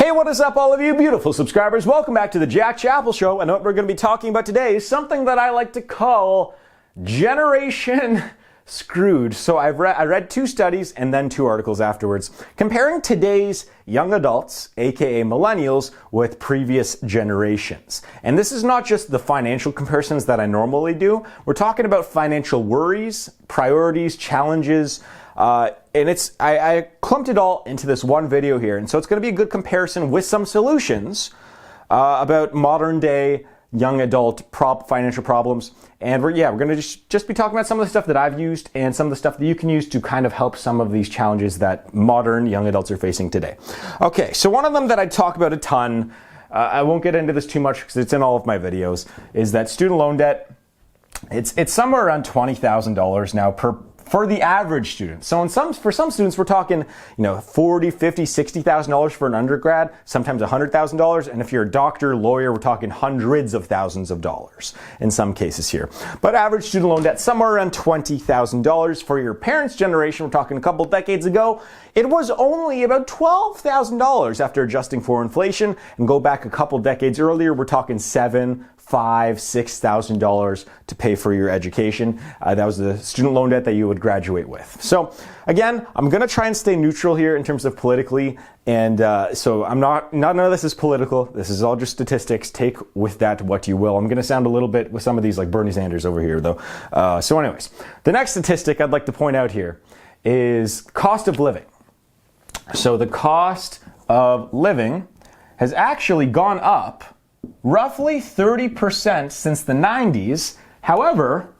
Hey, what is up, all of you beautiful subscribers? Welcome back to the Chapple Show, and what we're going to be talking about today is something that I like to call Generation Screwed. So I read two studies and then two articles afterwards comparing today's young adults, aka millennials, with previous generations. And this is not just the financial comparisons that I normally do. We're talking about financial worries, priorities, challenges, and I clumped it all into this one video here. And so it's going to be a good comparison with some solutions about modern day young adult financial problems. And we're going to just be talking about some of the stuff that I've used and some of the stuff that you can use to kind of help some of these challenges that modern young adults are facing today. Okay, so one of them that I talk about a ton, I won't get into this too much because it's in all of my videos, is that student loan debt. It's somewhere around $20,000 now for the average student. So for some students, we're talking, $40,000, $50,000, $60,000 for an undergrad, sometimes $100,000. And if you're a doctor, lawyer, we're talking hundreds of thousands of dollars in some cases here. But average student loan debt, somewhere around $20,000. For your parents' generation, we're talking a couple decades ago, it was only about $12,000 after adjusting for inflation. And go back a couple decades earlier, we're talking $7,000, $5,000, $6,000 to pay for your education. That was the student loan debt that you would graduate with. So again, I'm going to try and stay neutral here in terms of politically. And so none of this is political. This is all just statistics. Take with that what you will. I'm going to sound a little bit with some of these like Bernie Sanders over here though. So anyways, the next statistic I'd like to point out here is cost of living. So the cost of living has actually gone up roughly 30% since the 90s. However,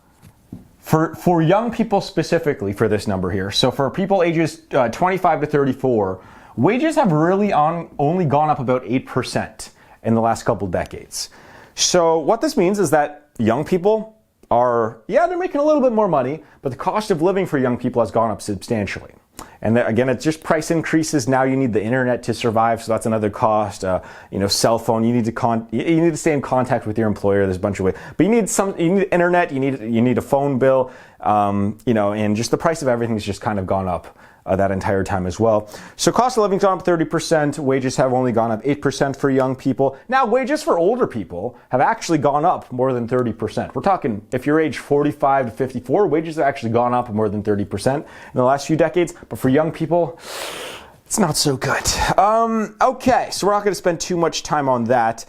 for young people specifically for this number here, so for people ages 25 to 34, wages have really only gone up about 8% in the last couple decades. So what this means is that young people they're making a little bit more money, but the cost of living for young people has gone up substantially. And again, it's just price increases. Now you need the internet to survive, so that's another cost. Cell phone. You need to stay in contact with your employer. There's a bunch of ways, but you need internet. You need a phone bill. And just the price of everything has just kind of gone up that entire time as well. So cost of living's gone up 30%. Wages have only gone up 8% for young people. Now wages for older people have actually gone up more than 30%. We're talking if you're age 45 to 54, wages have actually gone up more than 30% in the last few decades. But for young people, it's not so good. Okay, so we're not going to spend too much time on that.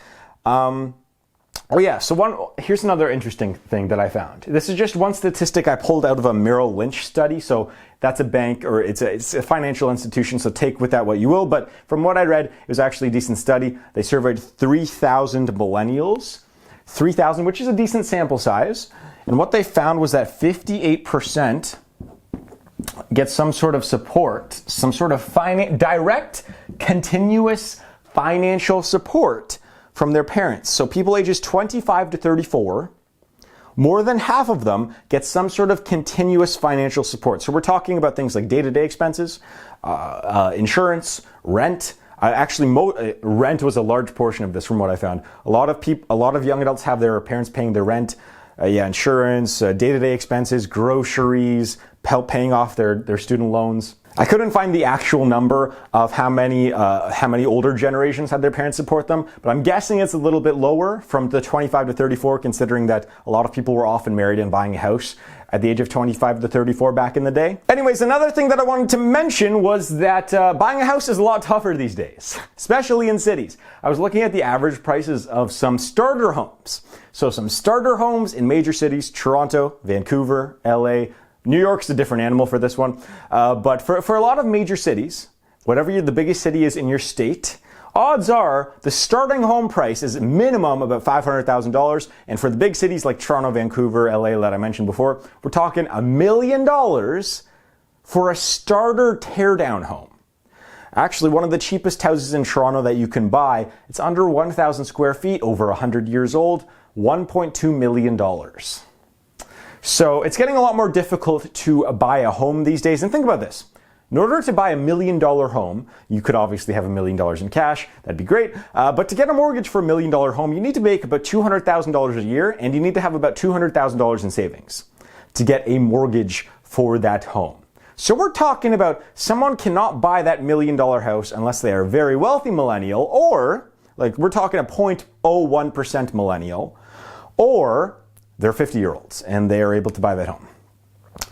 Here's another interesting thing that I found. This is just one statistic I pulled out of a Merrill Lynch study. So that's a bank, or it's a financial institution, so take with that what you will. But from what I read, it was actually a decent study. They surveyed 3,000 millennials, 3,000, which is a decent sample size. And what they found was that 58% get some sort of support, some sort of direct, continuous financial support from their parents. So people ages 25 to 34, more than half of them get some sort of continuous financial support. So we're talking about things like day-to-day expenses, insurance, rent. Rent was a large portion of this from what I found. A lot of young adults have their parents paying their rent, insurance, day-to-day expenses, groceries, paying off their student loans. I couldn't find the actual number of how many older generations had their parents support them, but I'm guessing it's a little bit lower from the 25 to 34, considering that a lot of people were often married and buying a house at the age of 25 to 34 back in the day. Anyways, another thing that I wanted to mention was that buying a house is a lot tougher these days, especially in cities. I was looking at the average prices of some starter homes. So some starter homes in major cities, Toronto, Vancouver, LA, New York's a different animal for this one. But for a lot of major cities, whatever the biggest city is in your state, odds are the starting home price is minimum about $500,000. And for the big cities like Toronto, Vancouver, LA that I mentioned before, we're talking $1 million for a starter teardown home. Actually, one of the cheapest houses in Toronto that you can buy, it's under 1,000 square feet, over 100 years old, $1.2 million. So it's getting a lot more difficult to buy a home these days. And think about this. In order to buy $1 million home, you could obviously have $1 million in cash. That'd be great. But to get a mortgage for $1 million home, you need to make about $200,000 a year, and you need to have about $200,000 in savings to get a mortgage for that home. So we're talking about someone cannot buy that $1 million house unless they are a very wealthy millennial, or like we're talking a 0.01% millennial, or they're 50-year-olds and they are able to buy that home.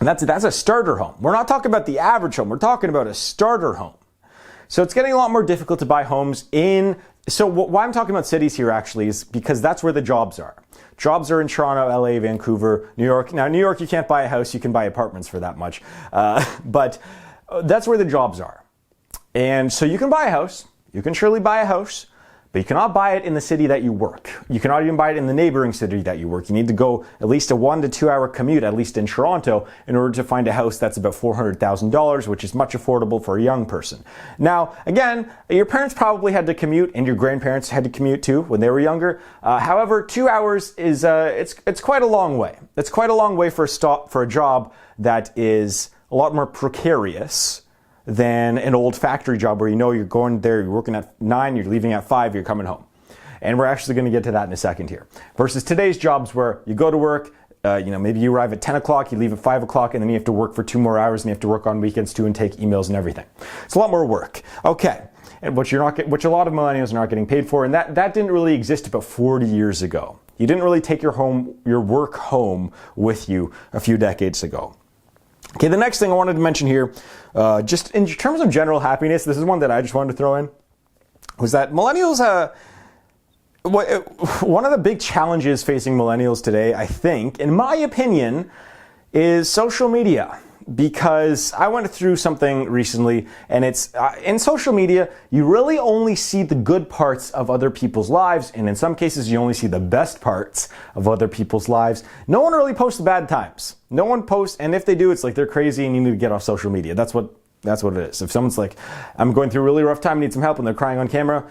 And that's a starter home. We're not talking about the average home. We're talking about a starter home. So it's getting a lot more difficult to buy homes in. So why I'm talking about cities here actually is because that's where the jobs are. Jobs are in Toronto, LA, Vancouver, New York. Now, New York, you can't buy a house. You can buy apartments for that much. But that's where the jobs are. And so you can buy a house. You can surely buy a house. But you cannot buy it in the city that you work. You cannot even buy it in the neighboring city that you work. You need to go at least a 1 to 2 hour commute, at least in Toronto, in order to find a house that's about $400,000, which is much affordable for a young person. Now, again, your parents probably had to commute, and your grandparents had to commute too when they were younger. However, 2 hours is it's quite a long way. It's quite a long way for a job that is a lot more precarious than an old factory job where you know you're going there, you're working at 9, you're leaving at 5, you're coming home. And we're actually going to get to that in a second here. Versus today's jobs where you go to work, maybe you arrive at 10 o'clock, you leave at 5 o'clock, and then you have to work for 2 more hours, and you have to work on weekends too and take emails and everything. It's a lot more work. Okay, and which a lot of millennials are not getting paid for, and that didn't really exist about 40 years ago. You didn't really take your work home with you a few decades ago. Okay, the next thing I wanted to mention here, just in terms of general happiness, this is one that I just wanted to throw in, was that millennials, one of the big challenges facing millennials today, I think, in my opinion, is social media. Because I went through something recently, and it's in social media, you really only see the good parts of other people's lives, and in some cases, you only see the best parts of other people's lives. No one really posts the bad times. No one posts, and if they do, it's like they're crazy and you need to get off social media. That's what it is. If someone's like, I'm going through a really rough time, need some help, and they're crying on camera,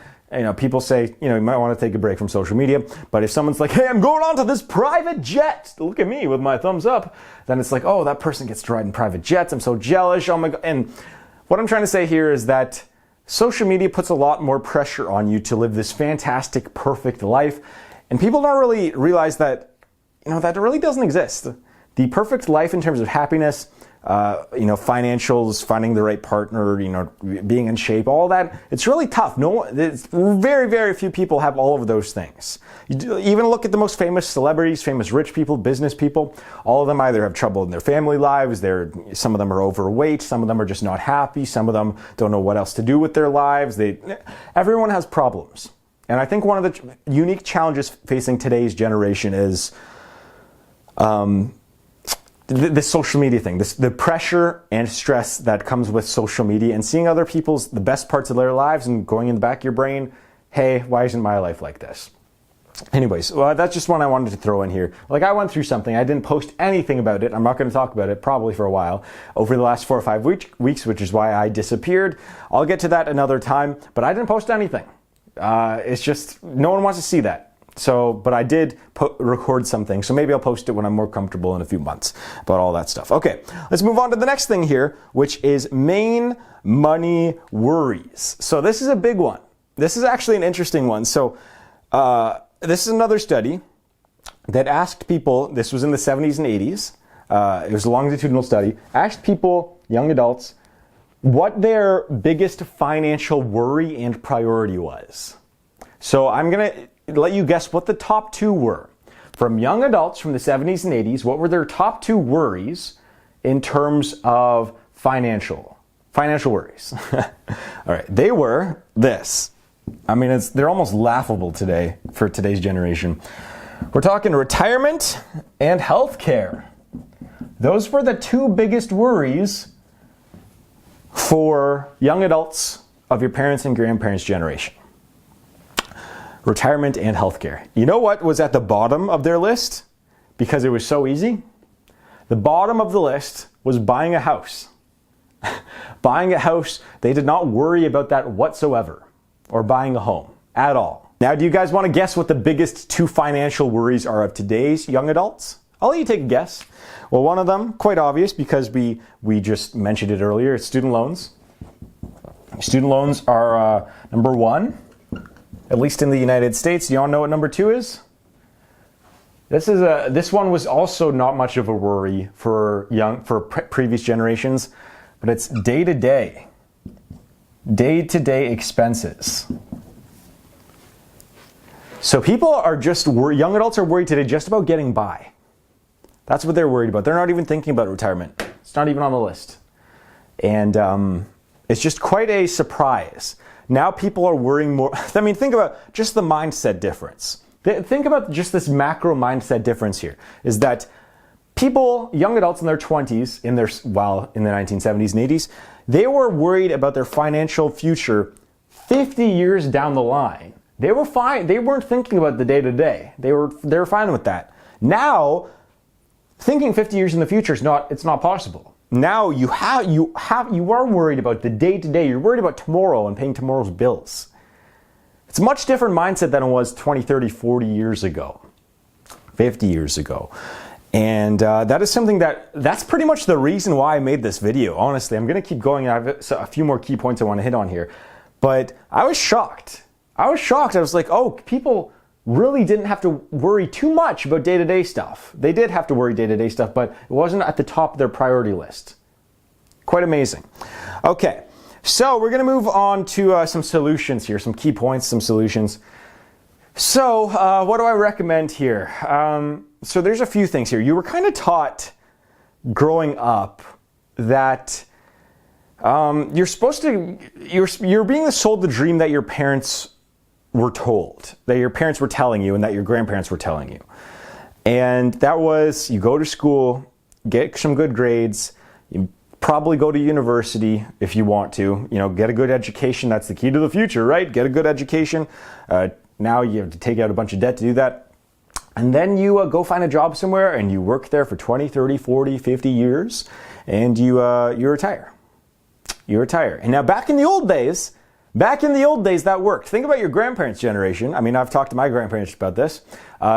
people say, you might want to take a break from social media. But if someone's like, hey, I'm going on to this private jet, look at me with my thumbs up, then it's like, oh, that person gets to ride in private jets. I'm so jealous. Oh my God. And what I'm trying to say here is that social media puts a lot more pressure on you to live this fantastic, perfect life. And people don't really realize that, that really doesn't exist. The perfect life in terms of happiness, financials, finding the right partner, being in shape, all that, it's really tough. It's very, very few people have all of those things. Even look at the most famous celebrities, famous rich people, business people, all of them either have trouble in their family lives, some of them are overweight, some of them are just not happy, some of them don't know what else to do with their lives. Everyone has problems. And I think one of the unique challenges facing today's generation is this social media thing, the pressure and stress that comes with social media and seeing other people's, the best parts of their lives and going in the back of your brain, hey, why isn't my life like this? Anyways, that's just one I wanted to throw in here. Like, I went through something, I didn't post anything about it, I'm not going to talk about it probably for a while, over the last 4 or 5 weeks, which is why I disappeared. I'll get to that another time, but I didn't post anything. It's just, no one wants to see that. So, but I did record something, so maybe I'll post it when I'm more comfortable in a few months about all that stuff. Okay, let's move on to the next thing here, which is main money worries. So this is a big one. This is actually an interesting one. So this is another study that asked people, this was in the 70s and 80s, it was a longitudinal study, asked people, young adults, what their biggest financial worry and priority was. So I'm going to let you guess what the top 2 were. From young adults from the 70s and 80s, what were their top 2 worries in terms of financial worries? All right, they were this. I mean, they're almost laughable today for today's generation. We're talking retirement and healthcare. Those were the 2 biggest worries for young adults of your parents' and grandparents' generation. Retirement and healthcare. You know what was at the bottom of their list? Because it was so easy? The bottom of the list was buying a house. Buying a house, they did not worry about that whatsoever. Or buying a home at all. Now, do you guys want to guess what the biggest 2 financial worries are of today's young adults? I'll let you take a guess. Well, one of them, quite obvious because we just mentioned it earlier, it's student loans. Student loans are number 1. At least in the United States. You all know what number 2 is? This one was also not much of a worry for previous generations. but it's day-to-day expenses. So people are just worried, young adults are worried today just about getting by. That's what they're worried about. They're not even thinking about retirement. It's not even on the list. And it's just quite a surprise. Now people are worrying more. I mean, think about just the mindset difference. Think about just this macro mindset difference here, is that people, young adults in their 20s, in the 1970s and 80s, they were worried about their financial future 50 years down the line. They were fine. They weren't thinking about the day-to-day. They were fine with that. Now, thinking 50 years in the future it's not possible. Now you are worried about the day-to-day. You're worried about tomorrow and paying tomorrow's bills. It's a much different mindset than it was 20, 30, 40 years ago, 50 years ago. And that is something that's pretty much the reason why I made this video. Honestly, I'm going to keep going. I have a few more key points I want to hit on here. But I was shocked. I was like, oh, people really didn't have to worry too much about day-to-day stuff. They did have to worry day-to-day stuff, but it wasn't at the top of their priority list. Quite amazing. Okay, so we're going to move on to some solutions here, some key points, some solutions. So what do I recommend here? So there's a few things here. You were kind of taught growing up that you're being sold the dream that your parents were told, that your parents were telling you, and that your grandparents were telling you. And that was, you go to school, get some good grades, you probably go to university if you want to, get a good education. That's the key to the future, right? Get a good education. Now you have to take out a bunch of debt to do that. And then you go find a job somewhere and you work there for 20, 30, 40, 50 years and you retire. You retire. And now back in the old days, that worked. Think about your grandparents' generation. I mean, I've talked to my grandparents about this.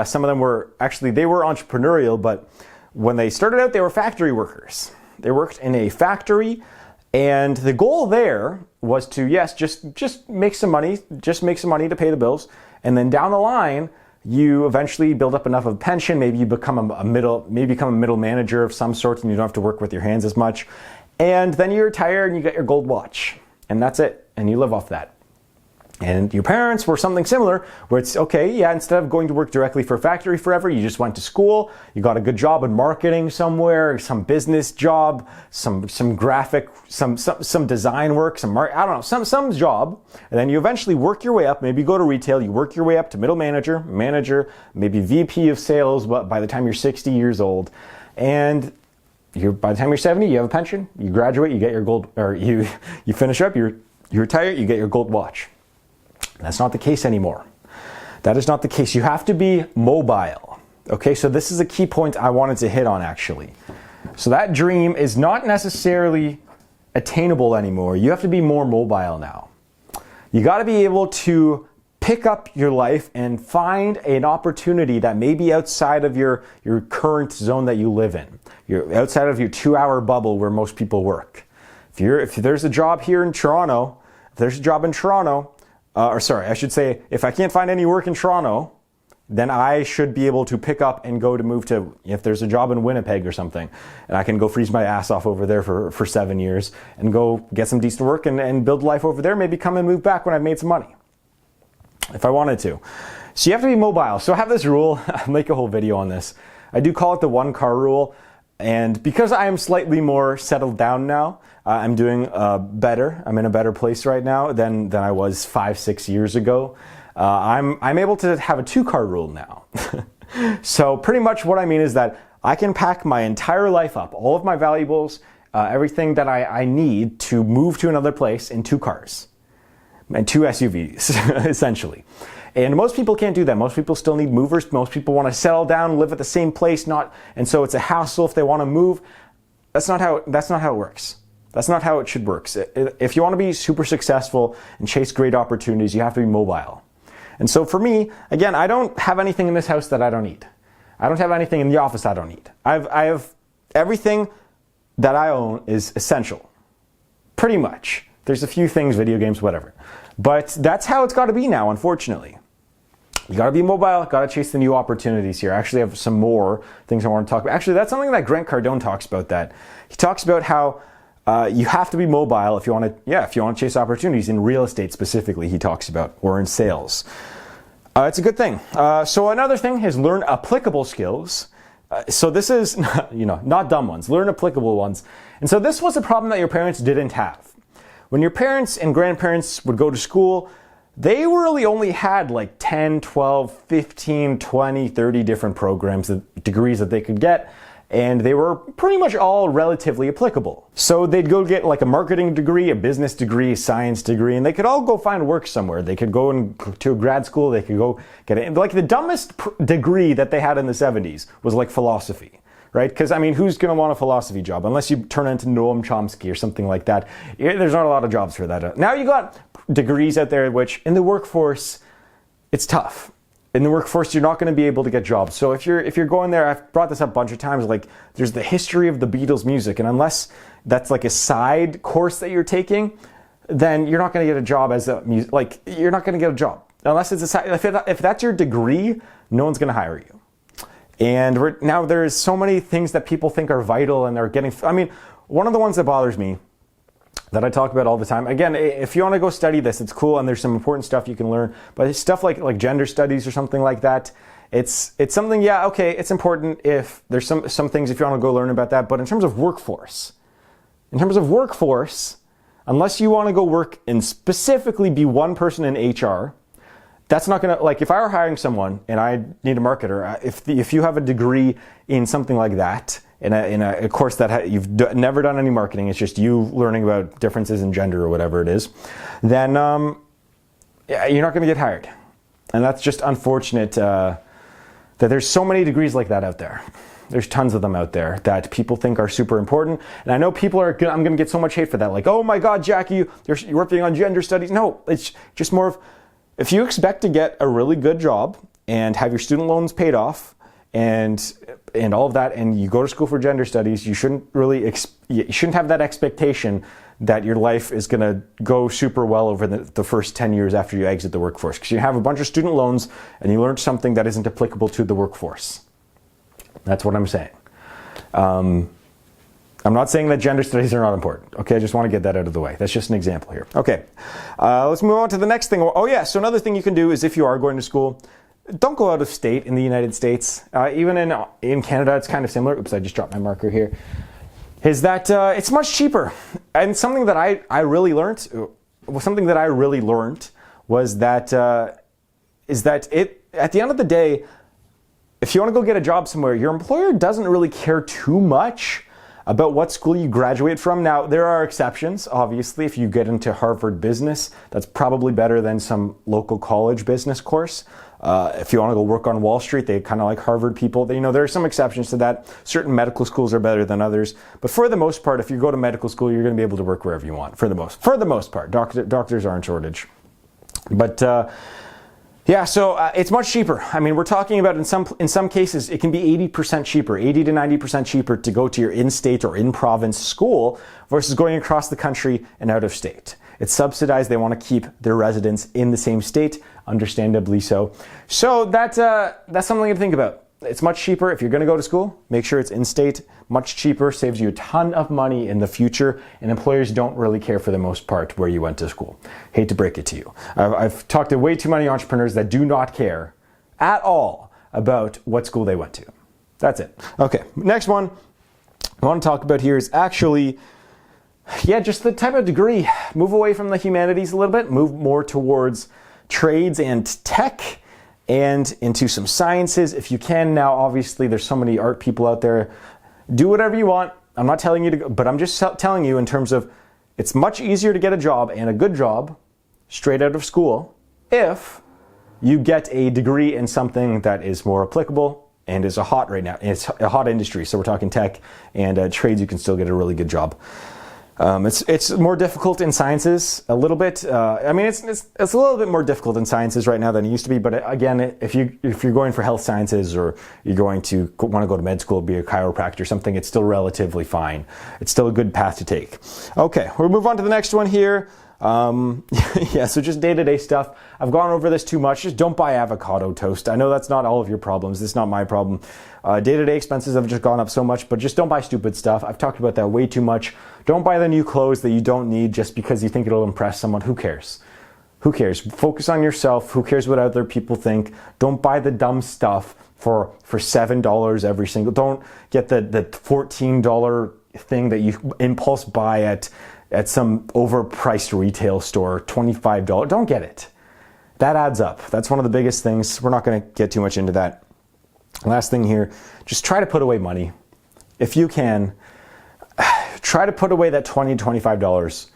Some of them were entrepreneurial, but when they started out, they were factory workers. They worked in a factory, and the goal there was to, yes, just make some money, to pay the bills, and then down the line, you eventually build up enough of a pension. Maybe you become a middle manager of some sort, and you don't have to work with your hands as much. And then you retire and you get your gold watch, and that's it. And you live off that. And your parents were something similar, where it's okay, yeah, instead of going to work directly for a factory forever, you just went to school, you got a good job in marketing somewhere, some business job, some graphic, some design work, some job, and then you eventually work your way up. Maybe you go to retail, you work your way up to middle manager, maybe VP of sales, but by the time you're 60 years old, and by the time you're 70, you have a pension, you graduate, you get your gold, or you finish up, you retire, you get your gold watch. That's not the case anymore. That is not the case. You have to be mobile. Okay, so this is a key point I wanted to hit on, actually. So that dream is not necessarily attainable anymore. You have to be more mobile now. You got to be able to pick up your life and find an opportunity that may be outside of your current zone that you live in. You're outside of your 2-hour bubble where most people work. If there's a job here in Toronto, if I can't find any work in Toronto, then I should be able to pick up and move to, if there's a job in Winnipeg or something, and I can go freeze my ass off over there for 7 years and go get some decent work and build life over there, maybe come and move back when I've made some money, if I wanted to. So you have to be mobile. So I have this rule, I'll make a whole video on this. I do call it the 1-car rule. And because I am slightly more settled down now, I'm doing better. I'm in a better place right now than I was 5-6 years ago. I'm able to have a 2-car rule now. So pretty much what I mean is that I can pack my entire life up, all of my valuables, everything that I need to move to another place in 2 cars and 2 SUVs, essentially. And most people can't do that. Most people still need movers. Most people want to settle down, live at the same place, and so it's a hassle if they want to move. That's not how it works. That's not how it should work. If you want to be super successful and chase great opportunities, you have to be mobile. And so for me, again, I don't have anything in this house that I don't need. I don't have anything in the office I don't need. I have everything that I own is essential. Pretty much. There's a few things, video games, whatever. But that's how it's got to be now, unfortunately. You got to be mobile, got to chase the new opportunities here. I actually have some more things I want to talk about. Actually, that's something that Grant Cardone talks about. That he talks about how you have to be mobile if you want to chase opportunities in real estate specifically, he talks about, or in sales. It's a good thing. So another thing is learn applicable skills. So this is, not dumb ones, learn applicable ones. And so this was a problem that your parents didn't have. When your parents and grandparents would go to school, they really only had like 10, 12, 15, 20, 30 different programs, degrees that they could get. And they were pretty much all relatively applicable. So they'd go get like a marketing degree, a business degree, a science degree, and they could all go find work somewhere. They could go to a grad school, they could go get it. Like the dumbest degree that they had in the 70s was like philosophy, right? Because who's going to want a philosophy job? Unless you turn into Noam Chomsky or something like that. There's not a lot of jobs for that. Now you got degrees out there which in the workforce, it's tough. In the workforce, you're not going to be able to get jobs. So if you're going there, I've brought this up a bunch of times, like there's the history of the Beatles music, and unless that's like a side course that you're taking, then you're not going to get a job as a you're not going to get a job unless it's a side. If that's your degree, no one's going to hire you. And now there's so many things that people think are vital, and they're getting. One of the ones that bothers me, that I talk about all the time. Again, if you want to go study this, it's cool and there's some important stuff you can learn. But it's stuff like gender studies or something like that, it's something, it's important if there's some things if you want to go learn about that. But in terms of workforce, unless you want to go work and specifically be one person in HR, that's not going to, like if I were hiring someone and I need a marketer, if you have a degree in something like that, in a course that you've never done any marketing, it's just you learning about differences in gender or whatever it is, then you're not going to get hired. And that's just unfortunate that there's so many degrees like that out there. There's tons of them out there that people think are super important. And I know I'm going to get so much hate for that. Like, oh my God, Jackie, you're working on gender studies. No, it's just more of, if you expect to get a really good job and have your student loans paid off, and all of that, and you go to school for gender studies, you shouldn't have that expectation that your life is going to go super well over the first 10 years after you exit the workforce, because you have a bunch of student loans and you learned something that isn't applicable to the workforce. That's what I'm saying. I'm not saying that gender studies are not important. Okay, I just want to get that out of the way. That's just an example here. Okay, let's move on to the next thing. Oh yeah, so another thing you can do is if you are going to school, don't go out of state in the United States. Even in Canada, it's kind of similar. Oops, I just dropped my marker here. Is that it's much cheaper. And something that I really learned was that is that at the end of the day, if you want to go get a job somewhere, your employer doesn't really care too much about what school you graduate from. Now, there are exceptions. Obviously, if you get into Harvard Business, that's probably better than some local college business course. If you want to go work on Wall Street, they kind of like Harvard people. There are some exceptions to that. Certain medical schools are better than others. But for the most part, if you go to medical school, you're going to be able to work wherever you want. For the most part, doctors are in shortage. But so it's much cheaper. We're talking about in some cases, it can be 80% cheaper, 80 to 90% cheaper to go to your in-state or in-province school versus going across the country and out of state. It's subsidized. They want to keep their residents in the same state, understandably so. So that's something to think about. It's much cheaper if you're going to go to school. Make sure it's in-state. Much cheaper, saves you a ton of money in the future, and employers don't really care for the most part where you went to school. Hate to break it to you. I've talked to way too many entrepreneurs that do not care at all about what school they went to. That's it. Okay, next one I want to talk about here is actually just the type of degree. Move away from the humanities a little bit, move more towards trades and tech and into some sciences if you can. Now, obviously, there's so many art people out there. Do whatever you want. I'm not telling you to go, but I'm just telling you in terms of it's much easier to get a job and a good job straight out of school if you get a degree in something that is more applicable and is hot right now. It's a hot industry. So we're talking tech and trades. You can still get a really good job. It's more difficult in sciences a little bit. It's a little bit more difficult in sciences right now than it used to be. But again, if you're going for health sciences or you're going to want to go to med school, be a chiropractor or something, it's still relatively fine. It's still a good path to take. Okay, we'll move on to the next one here. Yeah, so just day-to-day stuff. I've gone over this too much. Just don't buy avocado toast. I know that's not all of your problems. This is not my problem. Day-to-day expenses have just gone up so much, but just don't buy stupid stuff. I've talked about that way too much. Don't buy the new clothes that you don't need just because you think it'll impress someone. Who cares? Who cares? Focus on yourself. Who cares what other people think? Don't buy the dumb stuff for $7 every single. Don't get the $14 thing that you impulse buy at some overpriced retail store, $25. Don't get it. That adds up. That's one of the biggest things. We're not going to get too much into that. Last thing here, just try to put away money. If you can, try to put away that $20 to $25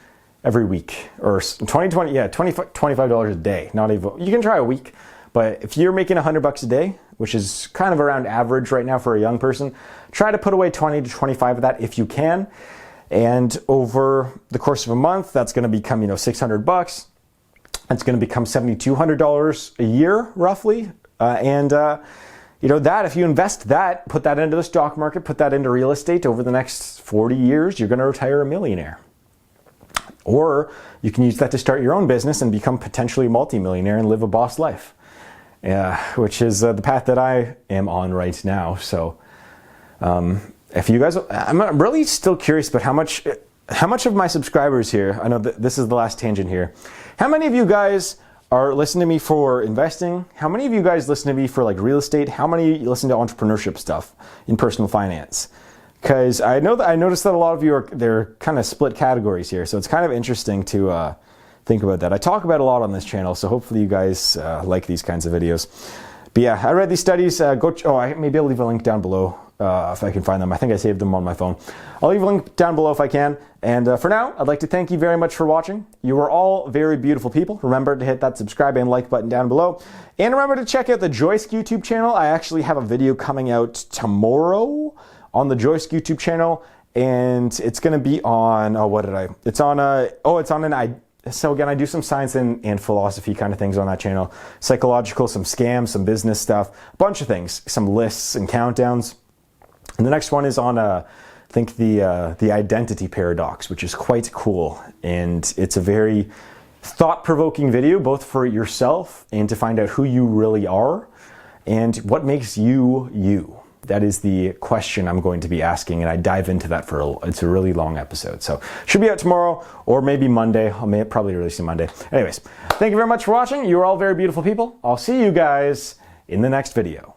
every week, or $25 a day. Not even, you can try a week, but if you're making $100 a day, which is kind of around average right now for a young person, try to put away 20 to 25 of that if you can. And over the course of a month, that's going to become, $600. That's going to become $7,200 a year, roughly. That if you invest that, put that into the stock market, put that into real estate over the next 40 years, you're going to retire a millionaire. Or you can use that to start your own business and become potentially a multimillionaire and live a boss life. Which is the path that I am on right now. So, if you guys, I'm really still curious about how much of my subscribers here, I know that this is the last tangent here, how many of you guys are listening to me for investing? How many of you guys listen to me for like real estate? How many listen to entrepreneurship stuff in personal finance? Because I noticed that a lot of you they're kind of split categories here, so it's kind of interesting to think about that. I talk about a lot on this channel, so hopefully you guys like these kinds of videos. But yeah, I read these studies. Maybe I'll leave a link down below if I can find them. I think I saved them on my phone. I'll leave a link down below if I can. And for now, I'd like to thank you very much for watching. You are all very beautiful people. Remember to hit that subscribe and like button down below. And remember to check out the Joisk YouTube channel. I actually have a video coming out tomorrow on the Joisk YouTube channel. And it's going to be on, so again, I do some science and philosophy kind of things on that channel. Psychological, some scams, some business stuff, a bunch of things, some lists and countdowns. And the next one is on, I think, the identity paradox, which is quite cool. And it's a very thought-provoking video, both for yourself and to find out who you really are and what makes you you. That is the question I'm going to be asking, and I dive into that it's a really long episode. So should be out tomorrow or maybe Monday. I'll probably release it Monday. Anyways, thank you very much for watching. You're all very beautiful people. I'll see you guys in the next video.